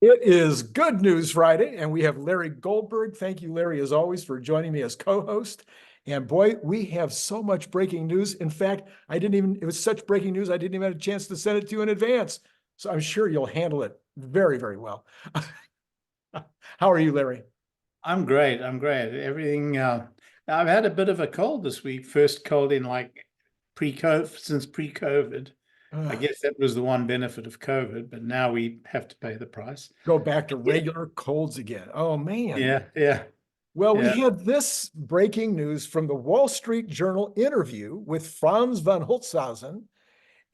It is Good News Friday, and we have Larry Goldberg. Thank you, Larry, as always, for joining me as co-host. And boy, we have so much breaking news. In fact, it was such breaking news, I didn't even have a chance to send it to you in advance. So I'm sure you'll handle it very, very well. How are you, Larry? I'm great. I'm great. Everything. I've had a bit of a cold this week. First cold in like pre-COVID, since pre-COVID. I guess that was the one benefit of COVID, but now we have to pay the price. Go back to Yeah, regular colds again. Oh, man. yeah, yeah, Well, we yeah. had this breaking news from the Wall Street Journal interview with Franz von Holzhausen.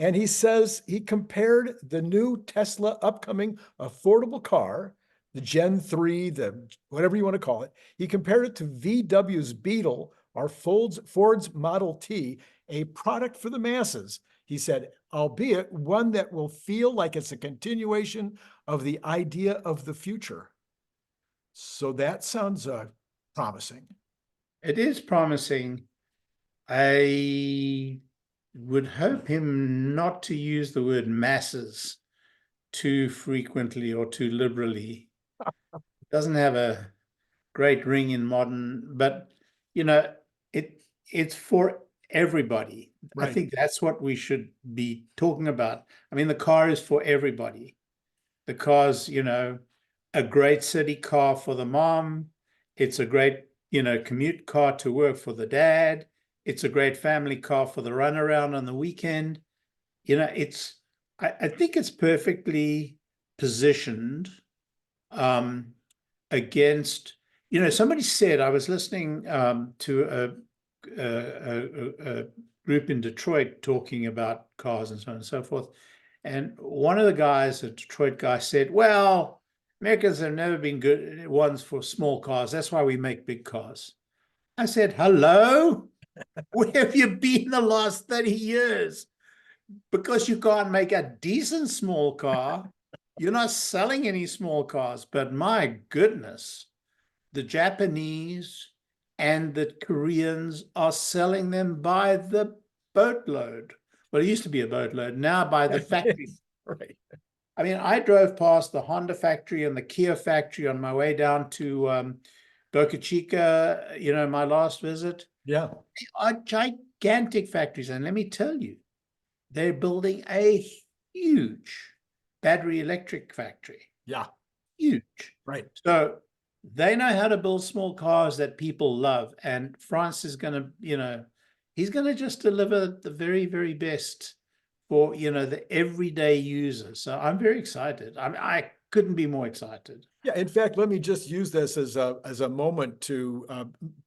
And he says he compared the new Tesla upcoming affordable car, the Gen 3, the whatever you want to call it, he compared it to VW's Beetle or Ford's Model T, a product for the masses. He said, albeit one that will feel like it's a continuation of the idea of the future. So that sounds promising. It is promising. I would hope him not to use the word masses too frequently or too liberally. It doesn't have a great ring in modern, but you know, it's for everybody. I Right. think that's what we should be talking about. I mean, the car is for everybody. The car's, a great city car for the mom. It's a great, commute car to work for the dad. It's a great family car for the runaround on the weekend. I think it's perfectly positioned against, somebody said, I was listening to a group in Detroit talking about cars and so on and so forth. And one of the guys, a Detroit guy, said, well, Americans have never been good ones for small cars. That's why we make big cars. I said, hello? Where have you been the last 30 years? Because you can't make a decent small car. You're not selling any small cars, but my goodness, the Japanese and the Koreans are selling them by the boatload. Well, it used to be a boatload, now by the factory. Right. I mean, I drove past the Honda factory and the Kia factory on my way down to Boca Chica, my last visit. Yeah. They are gigantic factories. And let me tell you, they're building a huge battery electric factory. Yeah. Huge. Right. So they know how to build small cars that people love. And France is going to, he's going to just deliver the very, very best for, the everyday user. So I'm very excited. I couldn't be more excited. Yeah, in fact, let me just use this as a moment to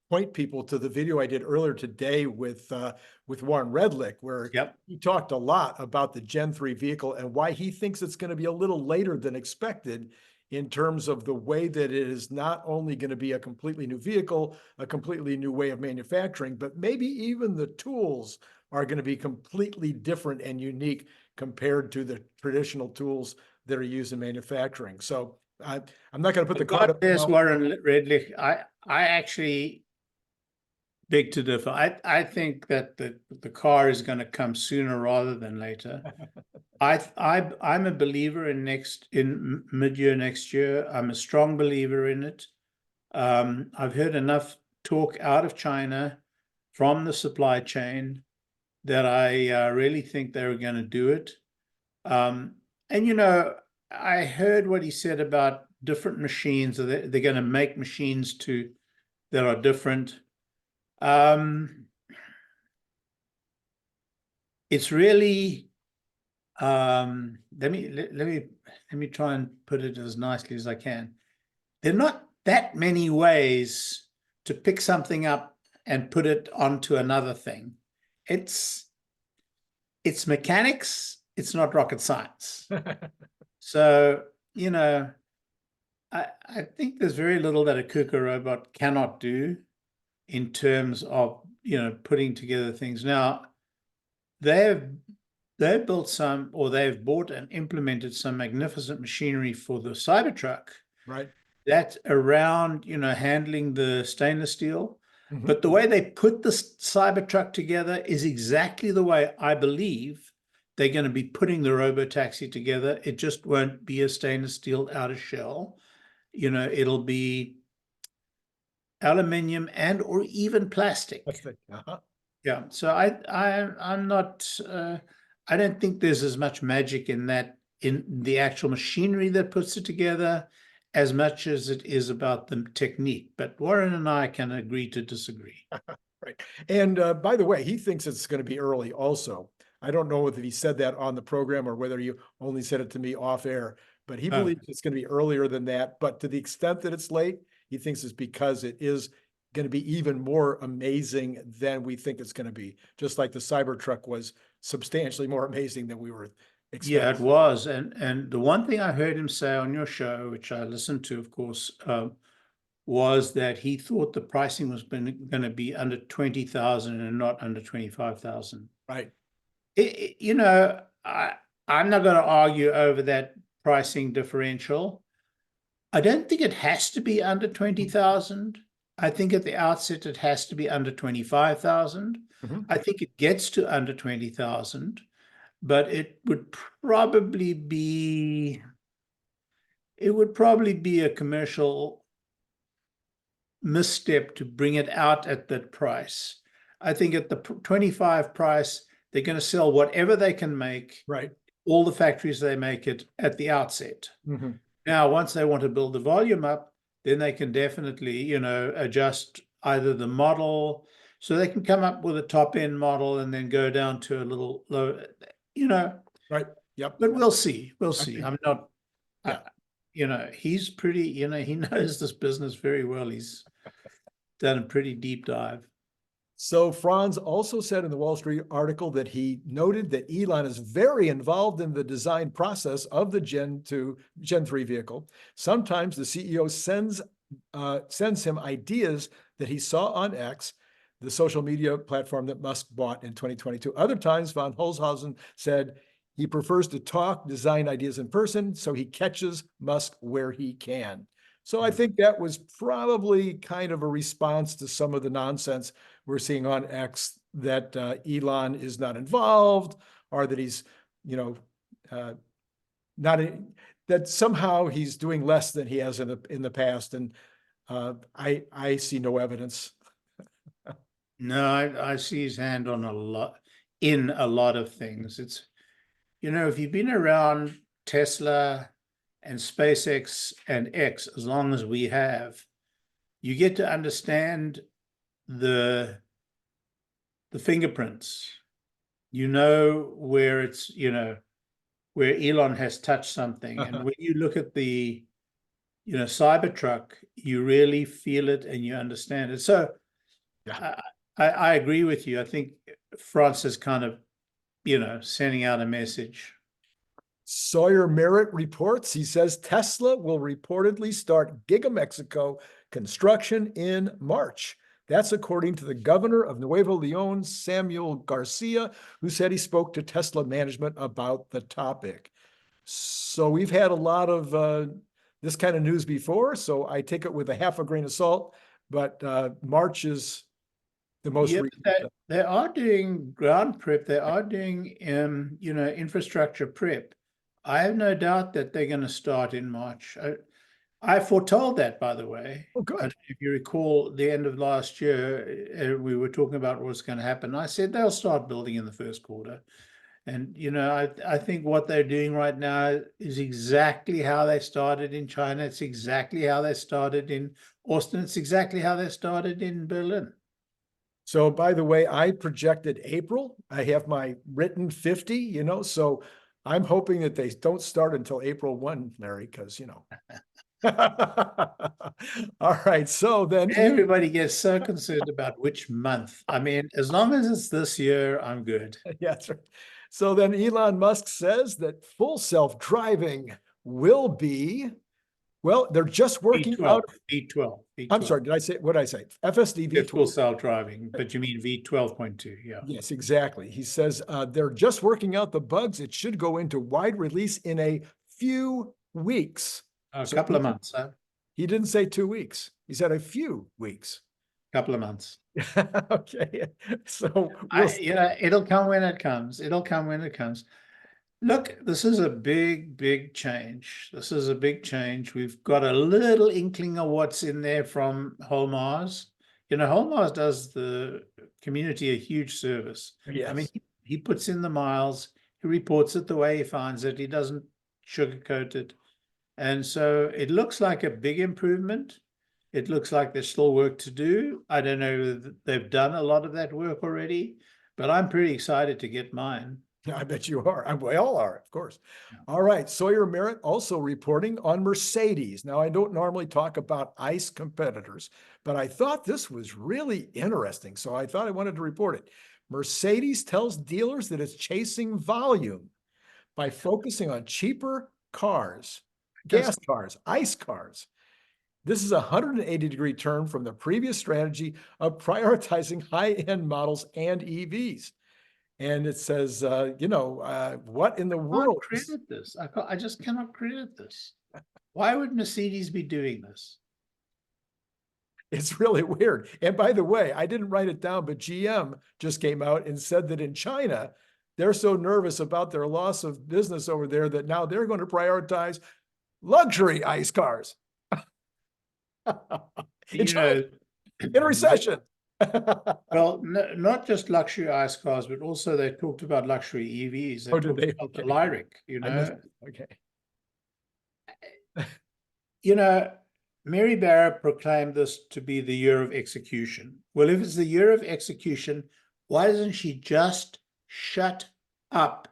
point people to the video I did earlier today with Warren Redlich, where Yep. he talked a lot about the Gen 3 vehicle and why he thinks it's going to be a little later than expected in terms of the way that it is not only going to be a completely new vehicle, a completely new way of manufacturing, but maybe even the tools are going to be completely different and unique compared to the traditional tools that are used in manufacturing. So I'm not going to put the card up. There's Warren Redlich. I actually beg to differ. I think that the car is going to come sooner rather than later. I'm a believer in mid-year next year. I'm a strong believer in it. I've heard enough talk out of China from the supply chain that I really think they're going to do it. And I heard what he said about different machines. They're going to make machines that are different. It's really let me try and put it as nicely as I can. There are not that many ways to pick something up and put it onto another thing. It's mechanics. It's not rocket science. So, I think there's very little that a KUKA robot cannot do in terms of, putting together things. Now, they've built some, or they've bought and implemented some magnificent machinery for the Cybertruck. Right. That's around, handling the stainless steel. Mm-hmm. But the way they put the Cybertruck together is exactly the way I believe they're going to be putting the robo-taxi together. It just won't be a stainless steel outer shell. It'll be aluminium and or even plastic. Yeah. So I'm not. I don't think there's as much magic in that, in the actual machinery that puts it together, as much as it is about the technique. But Warren and I can agree to disagree. Right. And by the way, he thinks it's going to be early also. I don't know whether he said that on the program or whether you only said it to me off air, but he believes it's going to be earlier than that. But to the extent that it's late, he thinks it's because it is going to be even more amazing than we think it's going to be. Just like the Cybertruck was substantially more amazing than we were expecting. Yeah, it was. And the one thing I heard him say on your show, which I listened to, of course, was that he thought the pricing was going to be under 20,000 and not under 25,000. Right. I'm not going to argue over that pricing differential. I don't think it has to be under 20,000. I think at the outset it has to be under 25,000. I think it gets to under 20,000, but it would probably be a commercial misstep to bring it out at that price. I think at the 25 price, they're going to sell whatever they can make. Right. All the factories they make it at the outset. Now, once they want to build the volume up, then they can definitely, adjust either the model, so they can come up with a top end model and then go down to a little lower, Right. Yep. But we'll see. We'll see. I'm not, Yeah. He's pretty, he knows this business very well. He's done a pretty deep dive. So Franz also said in the Wall Street article that he noted that Elon is very involved in the design process of the Gen 3 vehicle. Sometimes the CEO sends him ideas that he saw on X, the social media platform that Musk bought in 2022. Other times, von Holzhausen said he prefers to talk design ideas in person, so he catches Musk where he can. So I think that was probably kind of a response to some of the nonsense we're seeing on X that Elon is not involved, or that he's, that somehow he's doing less than he has in the past. And I see no evidence. No, I see his hand on in a lot of things. It's, if you've been around Tesla and SpaceX and X as long as we have, you get to understand the fingerprints. Where it's, where Elon has touched something. And when you look at the, Cybertruck, you really feel it and you understand it. So yeah. I agree with you. I think Franz is kind of, sending out a message. Sawyer Merritt reports, he says Tesla will reportedly start GigaMexico construction in March. That's according to the governor of Nuevo León, Samuel Garcia, who said he spoke to Tesla management about the topic. So we've had a lot of this kind of news before, so I take it with a half a grain of salt, but March is the most recent. They are doing ground prep. They are doing, infrastructure prep. I have no doubt that they're going to start in March. I foretold that, by the way. Oh, good. If you recall, the end of last year, we were talking about what was going to happen. I said they'll start building in the first quarter. And, I think what they're doing right now is exactly how they started in China. It's exactly how they started in Austin. It's exactly how they started in Berlin. So, by the way, I projected April. I have my written 50, so I'm hoping that they don't start until April 1, Larry, because, All right. So then everybody gets so concerned about which month. I mean, as long as it's this year, I'm good. Yeah, that's right. So then Elon Musk says that full self-driving will be, well, they're just working out. V12. I'm sorry, what did I say? FSD V12. Full self-driving, but you mean V12.2, yeah. Yes, exactly. He says they're just working out the bugs. It should go into wide release in a few weeks. A couple of months, huh? He didn't say 2 weeks. He said a few weeks. Couple of months. Okay. So it'll come when it comes. It'll come when it comes. Look, this is a big, big change. This is a big change. We've got a little inkling of what's in there from Holmars. You know, Holmars does the community a huge service. I mean, Yes. he puts in the miles, he reports it the way he finds it, he doesn't sugarcoat it. And so it looks like a big improvement. It looks like there's still work to do. I don't know that they've done a lot of that work already, but I'm pretty excited to get mine. I bet you are. We all are, of course. Yeah. All right. Sawyer Merritt also reporting on Mercedes. Now, I don't normally talk about ICE competitors, but I thought this was really interesting. So I thought I wanted to report it. Mercedes tells dealers that it's chasing volume by focusing on cheaper cars, gas cars, ICE cars. This is a 180-degree turn from the previous strategy of prioritizing high-end models and EVs. And it says, what in the Can't world? credit this. I just cannot credit this. Why would Mercedes be doing this? It's really weird. And by the way, I didn't write it down, but GM just came out and said that in China, they're so nervous about their loss of business over there that now they're going to prioritize luxury ICE cars. in You know, in recession. well, not just luxury ICE cars, but also they talked about luxury EVs. They Oh, did talked they? about the Okay. Lyric, I missed it. Okay. You know, Mary Barra proclaimed this to be the year of execution. Well, if it's the year of execution, why doesn't she just shut up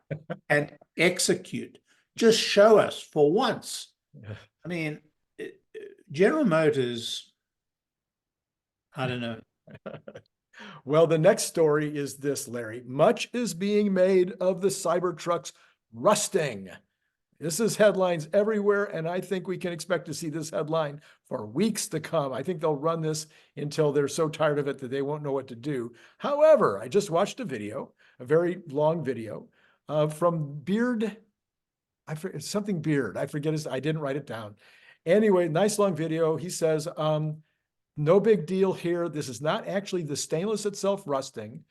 and execute? Just show us for once. I mean, General Motors, I don't know. Well, the next story is this, Larry. Much is being made of the Cybertruck's rusting. This is headlines everywhere, and I think we can expect to see this headline for weeks to come. I think they'll run this until they're so tired of it that they won't know what to do. However, I just watched a video, a very long video, from Beard. Something Beard. I forget his. I didn't write it down. Anyway, nice long video. He says, no big deal here. This is not actually the stainless itself rusting,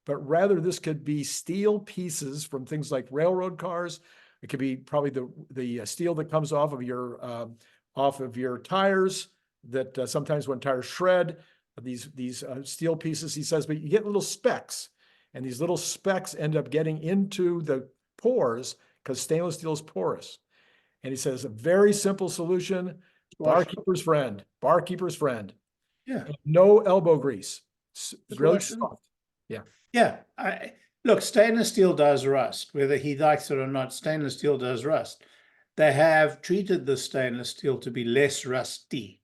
but rather this could be steel pieces from things like railroad cars. It could be probably the steel that comes off of your tires. That sometimes when tires shred, these steel pieces. He says, but you get little specks, and these little specks end up getting into the pores because stainless steel is porous. And he says a very simple solution: barkeeper's friend. Barkeeper's friend. Yeah. No elbow grease. Really soft. Yeah. Yeah. Look, stainless steel does rust, whether he likes it or not. Stainless steel does rust. They have treated the stainless steel to be less rusty.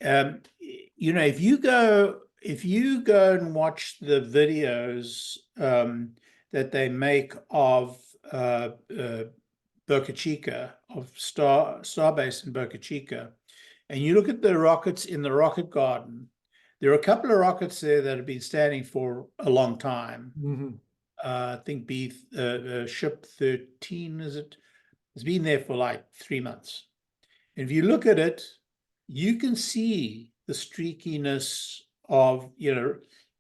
You know, if you go and watch the videos that they make of Boca Chica, of Starbase in Boca Chica, and you look at the rockets in the rocket garden, there are a couple of rockets there that have been standing for a long time. Mm-hmm. I think ship 13, is it? It's been there for like 3 months. And if you look at it, you can see the streakiness of,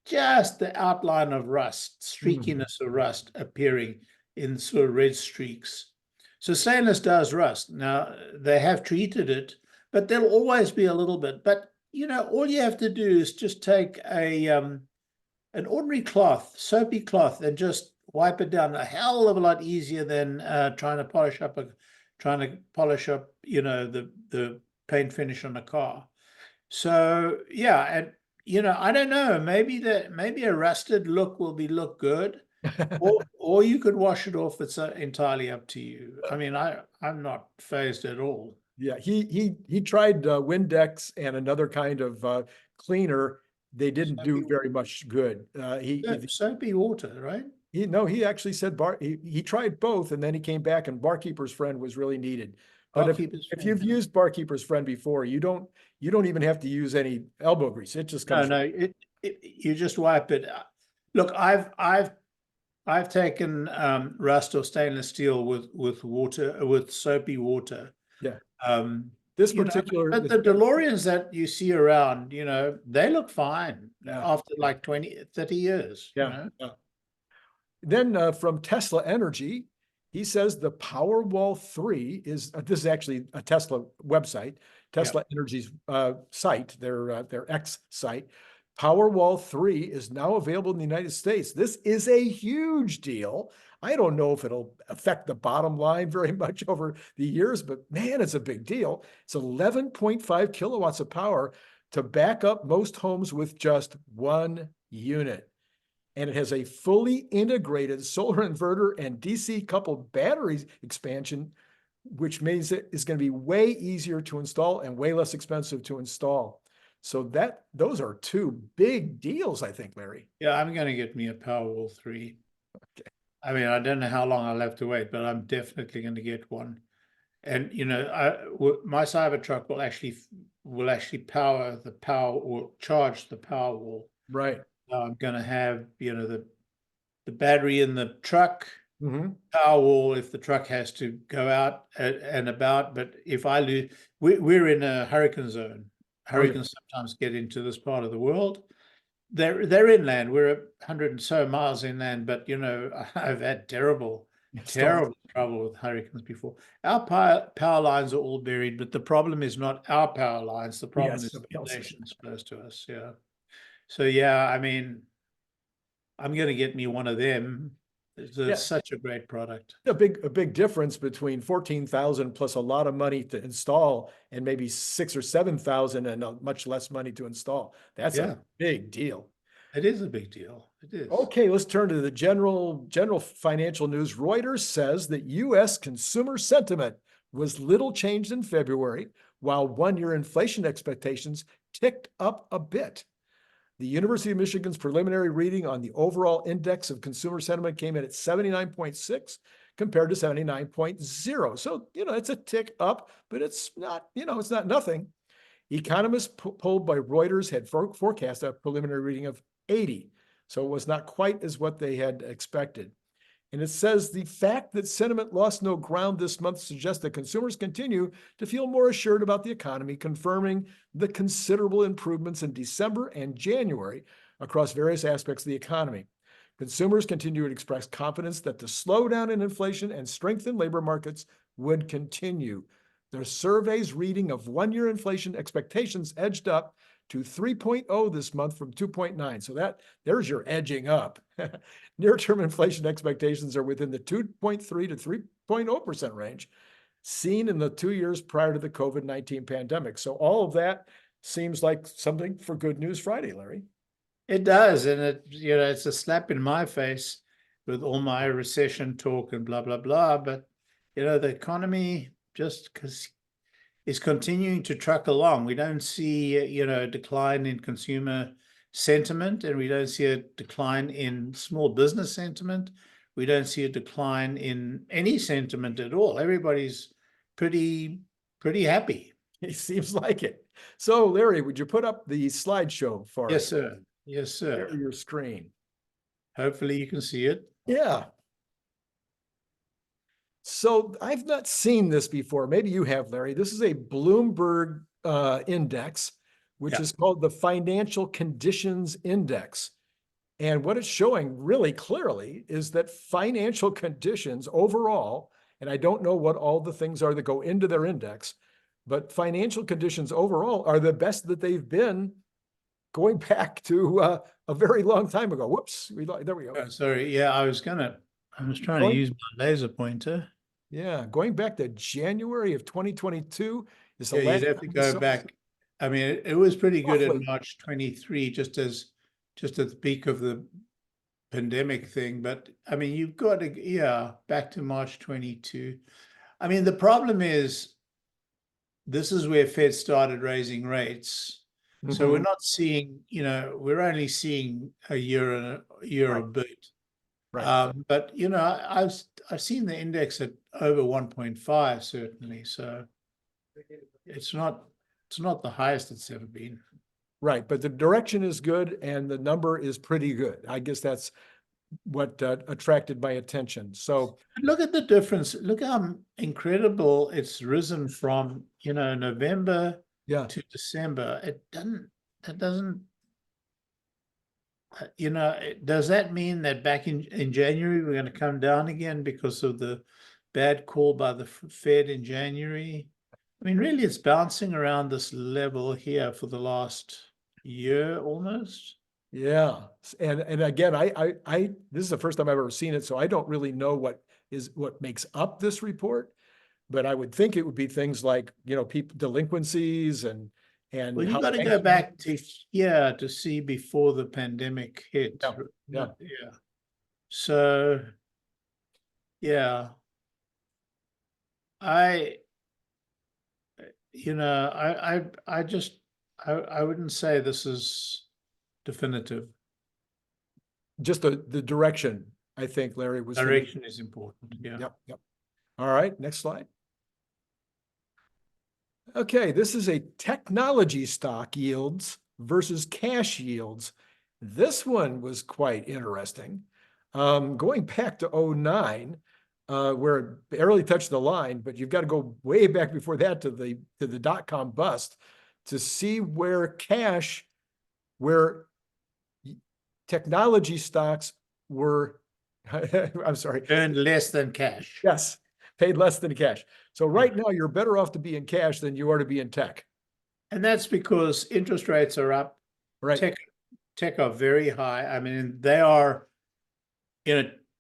just the outline of rust, streakiness of rust appearing in sort of red streaks. So stainless does rust. Now, they have treated it, but there'll always be a little bit. But, all you have to do is just take an ordinary cloth, soapy cloth, and just wipe it down. A hell of a lot easier than trying to polish up the paint finish on a car. So yeah, and I don't know. Maybe a rusted look will look good, or you could wash it off. It's entirely up to you. I mean, I'm not fazed at all. Yeah, he tried Windex and another kind of cleaner. They didn't do very much good. Soapy water, right? He actually said he tried both, and then he came back and Barkeeper's Friend was really needed. But if you've used Barkeeper's Friend before, you don't even have to use any elbow grease. It just comes. No, you just wipe it. Look, I've taken rust or stainless steel with water, with soapy water. Yeah. This particular, but the DeLoreans that you see around, they look fine after like 20, 30 years. Yeah. Then from Tesla Energy, He says the Powerwall 3 is, this is actually a Tesla website, Tesla Energy's site, their X site. Powerwall 3 is now available in the United States. This is a huge deal. I don't know if it'll affect the bottom line very much over the years, but man, it's a big deal. It's 11.5 kilowatts of power to back up most homes with just one unit. And it has a fully integrated solar inverter and DC coupled batteries expansion, which means it is going to be way easier to install and way less expensive to install. So those are two big deals, I think, Larry. Yeah, I'm going to get me a Powerwall 3. Okay. I mean, I don't know how long I'll have to wait, but I'm definitely going to get one. And my Cybertruck will actually power the power or charge the Powerwall. Right. I'm going to have the battery in the truck, Mm-hmm. Powerwall if the truck has to go out and about. But if I lose, we're in a hurricane zone. Hurricanes sometimes get into this part of the world. They're inland. We're 100 and so miles inland, but I've had terrible trouble with hurricanes before. Our power lines are all buried, but the problem is not our power lines. The problem is the stations close to us. Yeah. So yeah, I mean, I'm going to get me one of them. It's such a great product. A big difference between 14,000 plus a lot of money to install and maybe 6,000 or 7,000 and much less money to install. That's a big deal. It is a big deal. It is. Okay, let's turn to the general financial news. Reuters says that U.S. consumer sentiment was little changed in February, while one-year inflation expectations ticked up a bit. The University of Michigan's preliminary reading on the overall index of consumer sentiment came in at 79.6 compared to 79.0. So, it's a tick up, but it's not, it's not nothing. Economists polled by Reuters had forecast a preliminary reading of 80. So it was not quite as what they had expected. And it says the fact that sentiment lost no ground this month suggests that consumers continue to feel more assured about the economy, confirming the considerable improvements in December and January across various aspects of the economy. Consumers continue to express confidence that the slowdown in inflation and strength in labor markets would continue. The survey's reading of one-year inflation expectations edged up to 3.0 this month from 2.9. So there's your edging up. Near-term inflation expectations are within the 2.3 to 3.0% range, seen in the 2 years prior to the COVID-19 pandemic. So all of that seems like something for Good News Friday, Larry. It does, and it's a slap in my face with all my recession talk and blah blah blah. But the economy just is continuing to truck along. We don't see a decline in consumer sentiment, and we don't see a decline in small business sentiment. We don't see a decline in any sentiment at all. Everybody's pretty happy. It seems like it. So, Larry, would you put up the slideshow for us? Yes, sir. Yes, sir. Share your screen. Hopefully you can see it. Yeah. So I've not seen this before. Maybe you have, Larry. This is a Bloomberg index, which is called the Financial Conditions Index. And what it's showing really clearly is that financial conditions overall, and I don't know what all the things are that go into their index, but financial conditions overall are the best that they've been going back to a very long time ago. Whoops, there we go. Oh, sorry, yeah, I was trying to use my laser pointer. Yeah, going back to January of 2022 is the Yeah, last you'd have to time go back. I mean, it was pretty good roughly. in March 23, just at the peak of the pandemic thing. But I mean, you've got to, back to March 22. I mean, the problem is, this is where Fed started raising rates. So we're not seeing, we're only seeing a year and a year a bit. Right. But I've seen the index at over 1.5 certainly. So it's not the highest it's ever been. Right, but the direction is good and the number is pretty good. I guess that's what attracted my attention. So look at the difference. Look how incredible it's risen from November to December. It doesn't does that mean that back in January, we're going to come down again because of the bad call by the Fed in January? I mean, really, it's bouncing around this level here for the last year almost. Yeah. And again, this is the first time I've ever seen it, so I don't really know what makes up this report, but I would think it would be things like, people delinquencies and Well, you how got to go back to here to see before the pandemic hit. Yeah. Yeah. So, yeah, I wouldn't say this is definitive. just the direction, I think, Larry, was Direction is important. Yeah. Yep. All right, next slide. Okay, this is a technology stock yields versus cash yields. This one was quite interesting. Going back to 2009, where it barely touched the line, but you've got to go way back before that to the dot-com bust to see where technology stocks were, I'm sorry, Earned less than cash. yes, paid less than cash. So right now you're better off to be in cash than you are to be in tech. And that's because interest rates are up. Right. Tech are very high. I mean, they are,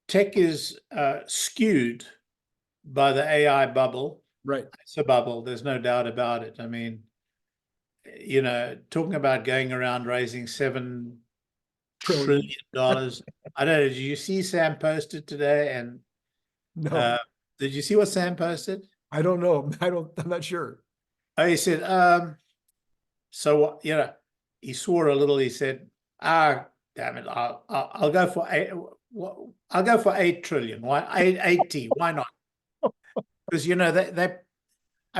tech is skewed by the AI bubble. Right. It's a bubble. There's no doubt about it. I mean, talking about going around raising $7 trillion. I don't know. Did you see Sam posted today? And no, did you see what Sam posted? I don't know. I'm not sure. Oh, he said, so, he swore a little. He said, damn it, I'll go for I'll go for 8 trillion. Why 80? Why not? Because I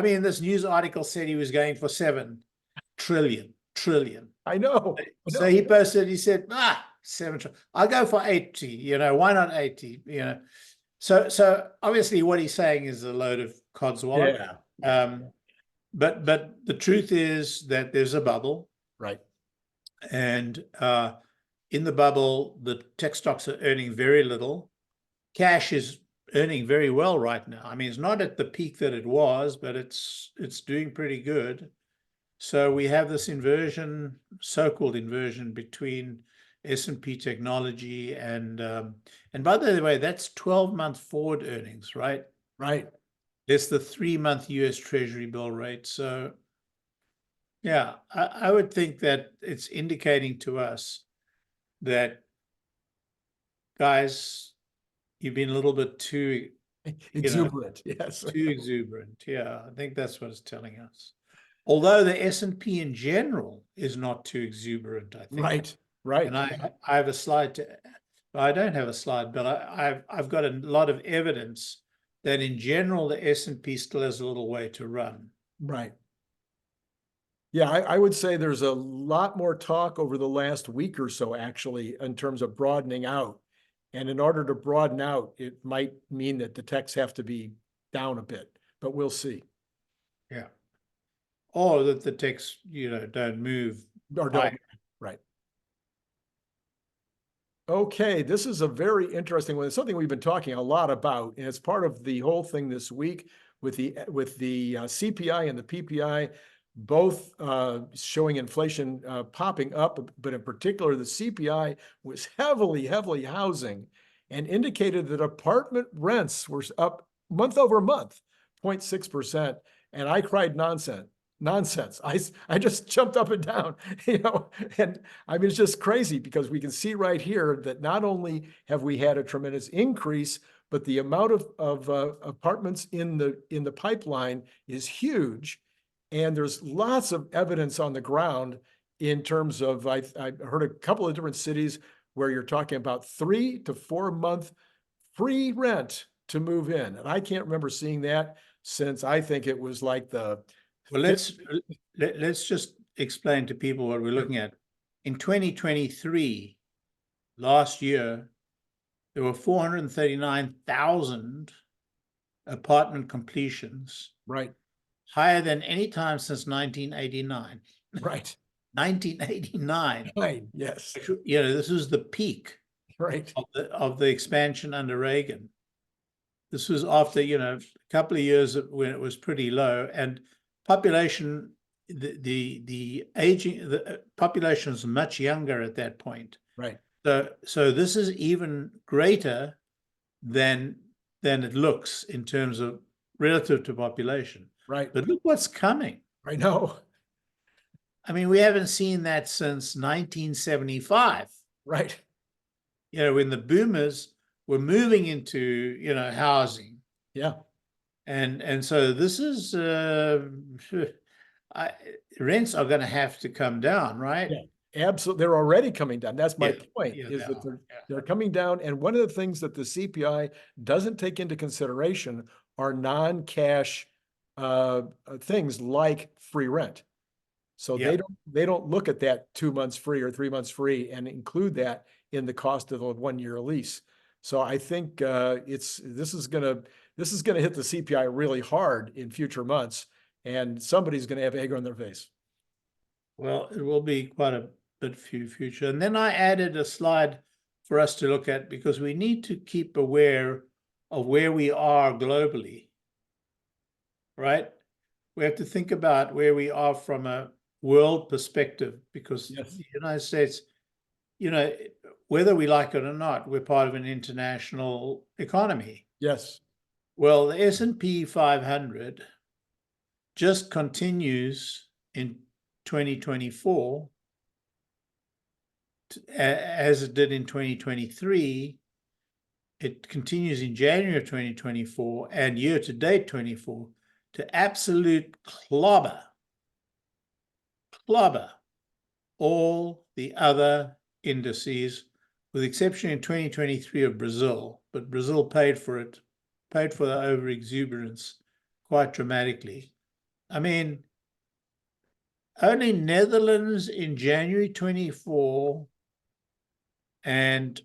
mean, this news article said he was going for 7 trillion. I know. So he posted, he said, 7 trillion. I'll go for 80, why not 80? So obviously what he's saying is a load of codswallop. Yeah. But the truth is that there's a bubble. Right. And in the bubble, the tech stocks are earning very little. Cash is earning very well right now. I mean, it's not at the peak that it was, but it's doing pretty good. So we have this inversion, so-called inversion between S&P technology and by the way, that's 12-month forward earnings, right? Right. It's the 3-month US Treasury bill rate. So yeah, I would think that it's indicating to us that, guys, you've been a little bit too exuberant. Yes. Too exuberant. Yeah, I think that's what it's telling us. Although the S&P in general is not too exuberant, I think. Right. And I have a slide I don't have a slide, but I've got a lot of evidence that in general the S&P still has a little way to run. Right. Yeah, I would say there's a lot more talk over the last week or so, actually, in terms of broadening out. And in order to broaden out, it might mean that the techs have to be down a bit, but we'll see. Yeah. Or that the techs, don't move. Or don't. Right. Okay, this is a very interesting one. It's something we've been talking a lot about, and it's part of the whole thing this week with the CPI and the PPI, both showing inflation popping up, but in particular, the CPI was heavily housing and indicated that apartment rents were up month over month, 0.6%. And I cried nonsense. I just jumped up and down, and I mean, it's just crazy because we can see right here that not only have we had a tremendous increase, but the amount of apartments in the pipeline is huge. And there's lots of evidence on the ground in terms of, I heard a couple of different cities where you're talking about 3 to 4 month free rent to move in. And I can't remember seeing that since I think it was like the. Well, let's just explain to people what we're looking at. In 2023, last year, there were 439,000 apartment completions. Right. Higher than any time since 1989. Right. 1989. Fine. Yes. You know, this was the peak Right. of the expansion under Reagan. This was after, you know, a couple of years when it was pretty low, and population, the aging, the population was much younger at that point. Right. So this is even greater than it looks in terms of relative to population. Right. But look what's coming. I know. I mean, we haven't seen that since 1975. Right. You know, when the boomers were moving into, you know, housing. Yeah. And so this is rents are going to have to come down, right? Yeah. Absolutely. They're already coming down. That's my point, yeah, is that they are. they're coming down. And one of the things that the CPI doesn't take into consideration are non-cash things like free rent. So Yeah. they don't look at that 2 months free or 3 months free and include that in the cost of the 1 year lease. So I think this is gonna hit the CPI really hard in future months, and somebody's gonna have egg on their face. Well, it will be quite a bit future. And then I added a slide for us to look at, because we need to keep aware of where we are globally, right? We have to think about where we are from a world perspective, because Yes. the United States, you know, whether we like it or not, we're part of an international economy. Yes. Well, the S&P 500 just continues in 2024 as it did in 2023. It continues in January of 2024 and year to date 24 to absolute clobber all the other indices, with the exception in 2023 of Brazil. But Brazil paid for the overexuberance quite dramatically. I mean, only Netherlands in January 24 and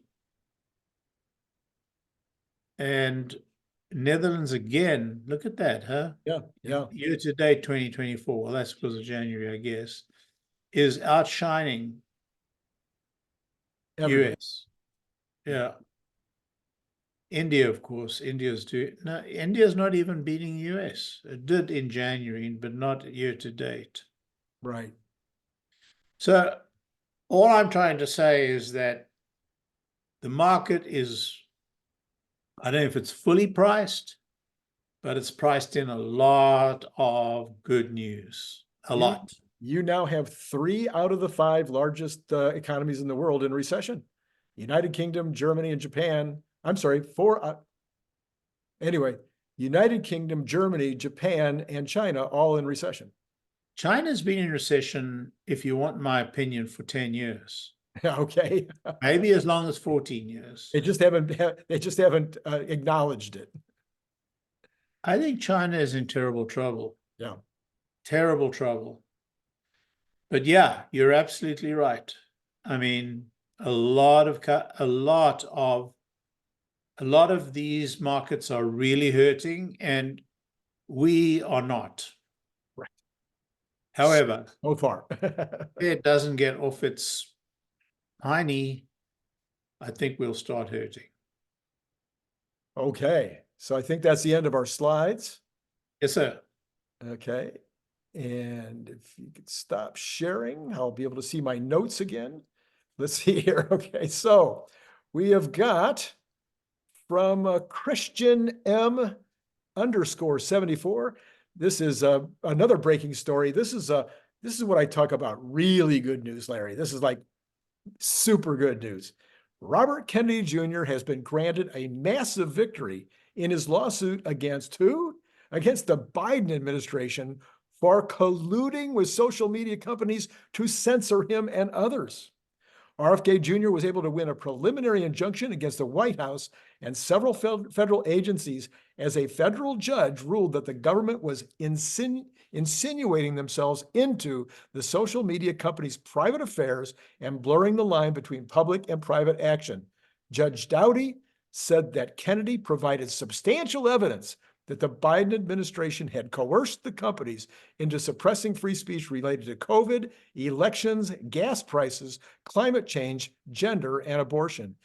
Netherlands again. Look at that, huh? Yeah. Yeah. Year to date 2024. Well, that's because of January, I guess, is outshining Everybody. US. Yeah. India, of course, India's not even beating US. It did in January, but not year to date. Right. So all I'm trying to say is that the market is, I don't know if it's fully priced, but it's priced in a lot of good news. A lot. You now have 3 out of the 5 largest economies in the world in recession: United Kingdom, Germany, and Japan. I'm sorry, 4. Anyway, United Kingdom, Germany, Japan, and China all in recession. China's been in recession, if you want my opinion, for 10 years. Okay. Maybe as long as 14 years. They just haven't acknowledged it. I think China is in terrible trouble. Yeah. Terrible trouble. But yeah, you're absolutely right. I mean, a lot of these markets are really hurting, and we are not. Right. However, So far. it doesn't get off its hiney, I think we'll start hurting. Okay. So I think that's the end of our slides. Yes, sir. Okay. And if you could stop sharing, I'll be able to see my notes again. Let's see here. Okay. So we have got from Christian M _74. This is another breaking story. This is what I talk about. Really good news, Larry. This is like super good news. Robert Kennedy Jr. has been granted a massive victory in his lawsuit against who? Against the Biden administration for colluding with social media companies to censor him and others. RFK Jr. was able to win a preliminary injunction against the White House and several federal agencies, as a federal judge ruled that the government was insinuating themselves into the social media companies' private affairs and blurring the line between public and private action. Judge Doughty said that Kennedy provided substantial evidence that the Biden administration had coerced the companies into suppressing free speech related to COVID, elections, gas prices, climate change, gender, and abortion.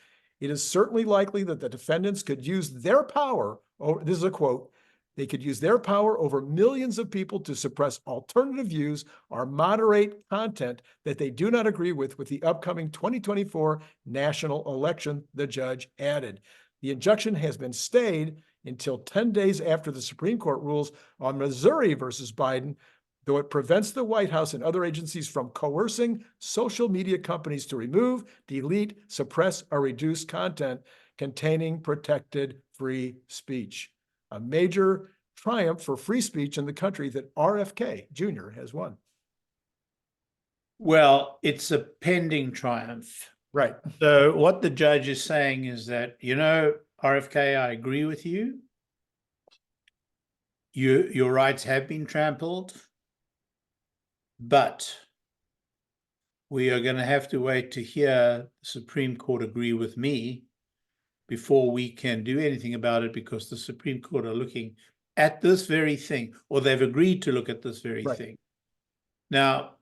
It is certainly likely that the defendants could use their power, this is a quote, they could use their power over millions of people to suppress alternative views or moderate content that they do not agree with the upcoming 2024 national election, the judge added. The injunction has been stayed until 10 days after the Supreme Court rules on Missouri versus Biden, though it prevents the White House and other agencies from coercing social media companies to remove, delete, suppress, or reduce content containing protected free speech. A major triumph for free speech in the country that RFK Jr. has won. Well, it's a pending triumph. Right. So what the judge is saying is that, RFK, I agree with you. Your rights have been trampled, but we are going to have to wait to hear the Supreme Court agree with me before we can do anything about it, because the Supreme Court are looking at this very thing, or they've agreed to look at this very thing. Now,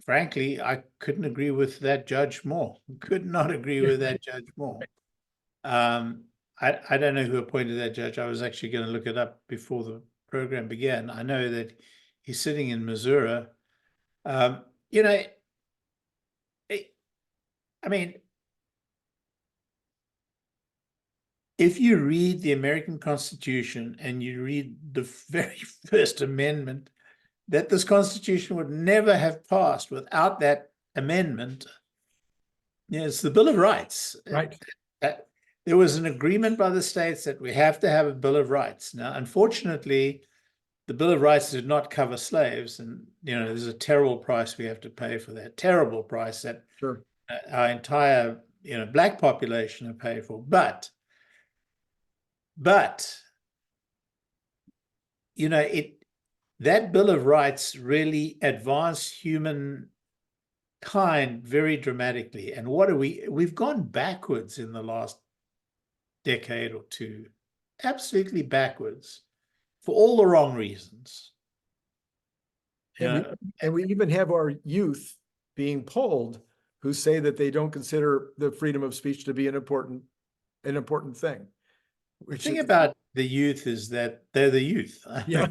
frankly, I couldn't agree with that judge more. Could not agree with that judge more. I don't know who appointed that judge. I was actually going to look it up before the program began. I know that he's sitting in Missouri. I mean, if you read the American Constitution and you read the very first amendment, that this Constitution would never have passed without that amendment. It's the Bill of Rights. Right. There was an agreement by the states that we have to have a Bill of Rights. Now, unfortunately, the Bill of Rights did not cover slaves. And, there's a terrible price we have to pay for that. Terrible price that Sure. Our entire, Black population have paid for. But that Bill of Rights really advanced humankind very dramatically. And we've gone backwards in the last decade or two, absolutely backwards for all the wrong reasons. And we even have our youth being polled who say that they don't consider the freedom of speech to be an important thing. The thing about the youth is that they're the youth. Yeah.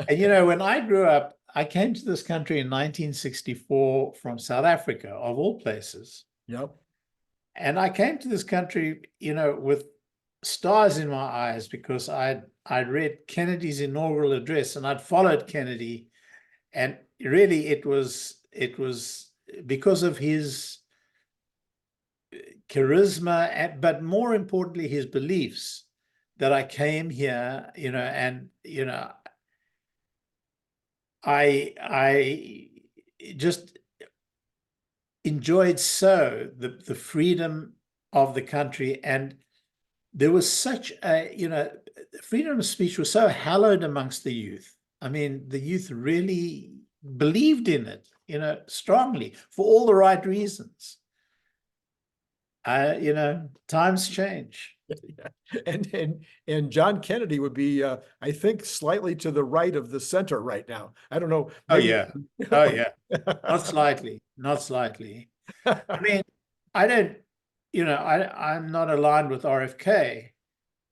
And when I grew up, I came to this country in 1964 from South Africa, of all places. Yep. And I came to this country, with stars in my eyes, because I'd read Kennedy's inaugural address and I'd followed Kennedy. And really it was because of his charisma, but more importantly, his beliefs, that I came here, I just enjoyed the freedom of the country. And there was such freedom of speech was so hallowed amongst the youth. I mean, the youth really believed in it, strongly, for all the right reasons. Times change. And John Kennedy would be, I think, slightly to the right of the center right now. I don't know. Maybe. Oh yeah. Not slightly. I mean, I don't. I'm not aligned with RFK.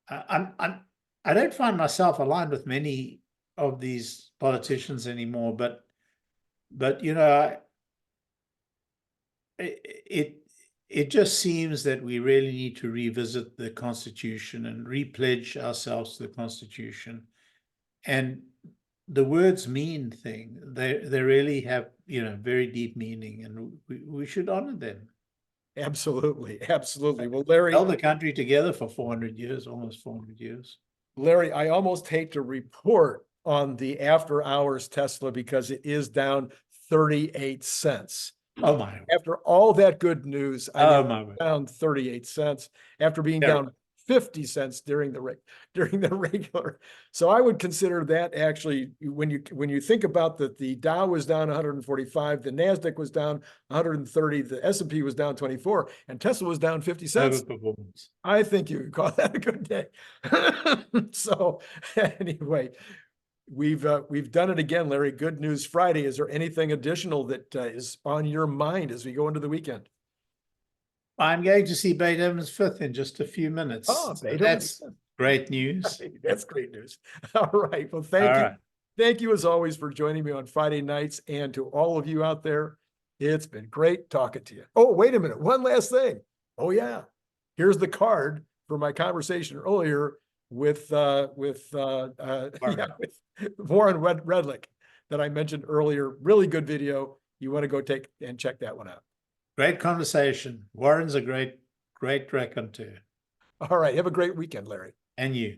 I don't find myself aligned with many of these politicians anymore. But it just seems that we really need to revisit the Constitution and repledge ourselves to the Constitution. And the words mean thing. They really have, very deep meaning, and we should honor them. Absolutely. Well, Larry, held the country together for 400 years, almost 400 years. Larry, I almost hate to report on the after hours Tesla because it is down 38 cents. Oh my! After all that good news, down 38 cents after being down 50 cents during the regular. So I would consider that actually, when you think about that, the Dow was down 145, the NASDAQ was down 130, the S&P was down 24, and Tesla was down 50 cents. Overperformance. I think you could call that a good day. So anyway, we've done it again, Larry. Good News Friday. Is there anything additional that is on your mind as we go into the weekend? I'm going to see Beethoven's Fifth in just a few minutes. Oh, So Beethoven's that's great news. That's great news. All right. Well, thank All you. right. Thank you as always for joining me on Friday nights, and to all of you out there, it's been great talking to you. Oh, wait a minute. One last thing. Oh yeah. Here's the card for my conversation earlier with Warren Redlich that I mentioned earlier. Really good video. You want to go take and check that one out. Great conversation. Warren's a great raconteur. All right. Have a great weekend, Larry. And you.